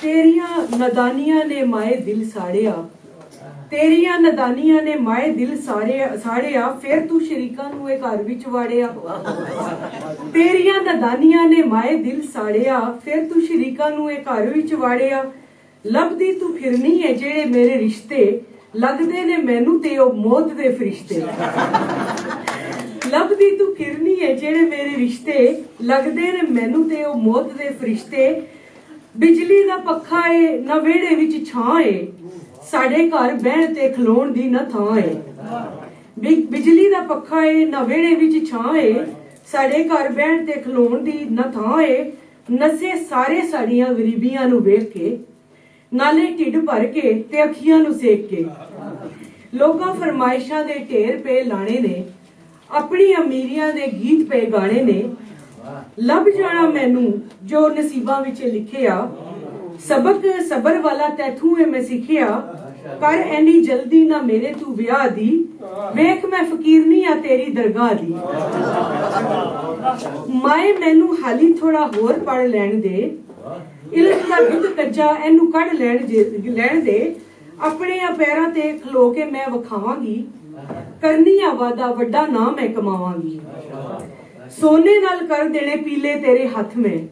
तेरियां नदानियां ने माए दिल साड़िया, तेरियां नदानियां ने माए दिल साड़िया, फिर तू शरीकां नूं ए घर विच वाड़िया। तेरियां नदानियां ने माए दिल साड़िया, फिर तू शरीकां नूं ए घर विच वाड़िया। लभदी तू फिरनी है जेड़े मेरे रिश्ते, लगदे ने मैनू ते ओ मौत दे फरिश्ते। लभदी तू फिरनी है जेड़े मेरे रिश्ते, लगदे ने मैनू ते ओ मौत दे फरिश्ते। बिजली दा पक्खा है ना वेड़े विच छां है, साडे घर बहण ते खलोण दी ना थां है। बिजली दा पक्खा है ना वेड़े विच छां है, साडे घर बहण ते खलोण दी ना थां है। नसे सारे साड़ियां गरीबियां नू वेख के, नाले ढिड भर के ते अखियां नू सेक के। लोकां फरमाइशां दे ढेर पे लाने ने, अपनी अमीरियां दे गीत पे गाने ने। लभ जाना मैनू जो नसीबां विच लिखिया, सबक सबर वाला तैथू है मैं सिखिया। कर एनी जल्दी ना मेरे तू विआह दी, वेख मैं फकीरनी आ तेरी दरगाह दी। माए मैनू हाली थोड़ा होर पढ़ लैण दे, इल्म दा दुध कच्चा एनू कढ़ लैण दे। अपने पैरां ते खलो के मैं वखावांगी, करनी आ वादा वड्डा नाम मैं कमावांगी। सोने नाल कर देने पीले तेरे हाथ में,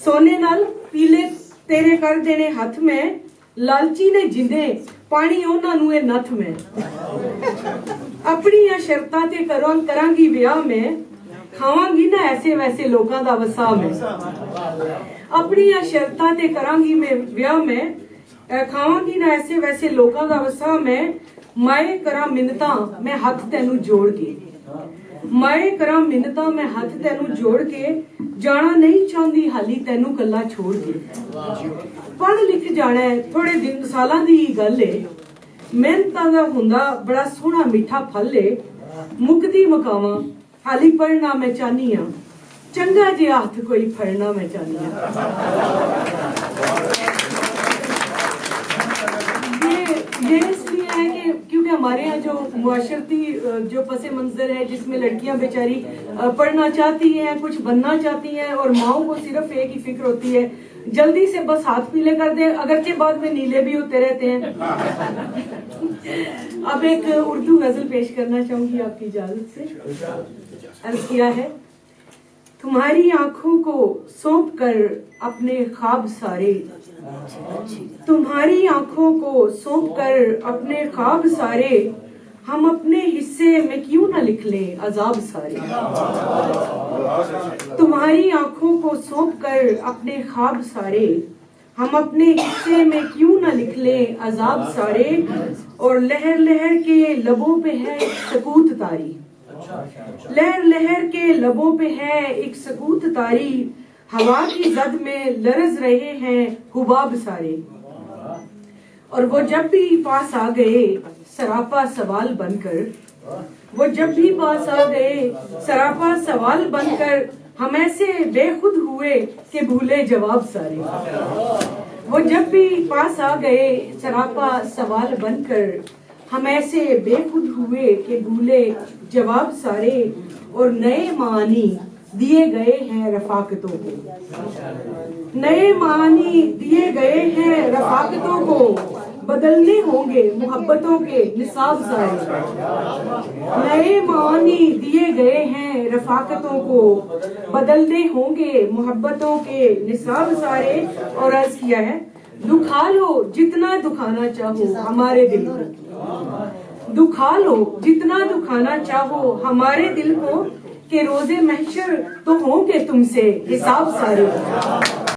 सोने नाल पीले तेरे कर देने हाथ में। लालची ने जिंदे पानी उन्हां नूं ए नथ में। अपनी शर्तां ते करांगी विआह में, खावांगी ना ऐसे वैसे लोकां दा वसा में। अपनी शर्तां ते करांगी मैं विआह में, खावांगी ना ऐसे वैसे लोकां दा वसा में। माए करा मिन्नतां मैं हाथ तैनू जोड़ के, माए करा मिन्नतां मैं हाथ तैनू जोड़ के। जाना नहीं चाहती हाली तैनू कल्ला छोड़ के। पढ़ लिख जाना है थोड़े दिन सालां दी गल है, मेहनतां दा हुंदा बड़ा सोहना मिठा फल है। मुकदी मकावां हाली पढ़ना मैं चाहनी हां, चंगा जिहा हथ कोई फड़ना मैं चाहनी हां। ये इसलिए है कि क्योंकि हमारे यहाँ जो मुआशरती जो पसे मंजर है, जिसमें लड़कियां बेचारी पढ़ना चाहती हैं, कुछ बनना चाहती हैं, और माओ को सिर्फ एक ही फिक्र होती है जल्दी से बस हाथ पीले कर दे, अगरचे बाद में नीले भी होते रहते हैं। अब एक उर्दू गजल पेश करना चाहूंगी आपकी इजाजत से। अर्ज किया है, तुम्हारी आंखों को सौंप कर अपने ख्वाब सारे, तुम्हारी आंखों को सौंप कर अपने ख्वाब सारे। हम अपने हिस्से में क्यों ना लिख लें अजाब सारे। तुम्हारी आंखों को सौंप कर अपने ख्वाब सारे, हम अपने हिस्से में क्यों ना लिख लें अजाब सारे। और लहर लहर के लबों पे है सकूत तारी, लहर लहर के लबों पे है एक सकूत तारी। हवा की जद में लरज रहे हैं हुबाब सारे। और वो जब भी पास आ गए सरापा सवाल बनकर, वो जब भी पास आ गए सरापा सवाल बनकर। हम ऐसे बेखुद हुए कि भूले जवाब सारे। वो जब भी पास आ गए सरापा सवाल बनकर, हम ऐसे बेखुद हुए कि भूले जवाब सारे। और नए मानी दिए गए हैं रफाकतों को, नए मानी दिए गए हैं रफाकतों को। बदलने होंगे मोहब्बतों के निसाब सारे। नए मानी दिए गए हैं रफाकतों को, बदलने होंगे मोहब्बतों के निसाब सारे। और अर्ज किया है, दुखा लो जितना दुखाना चाहो हमारे दिल को, दुखा लो जितना दुखाना चाहो हमारे दिल को। के रोजे महशर तो होंगे तुमसे हिसाब सारे।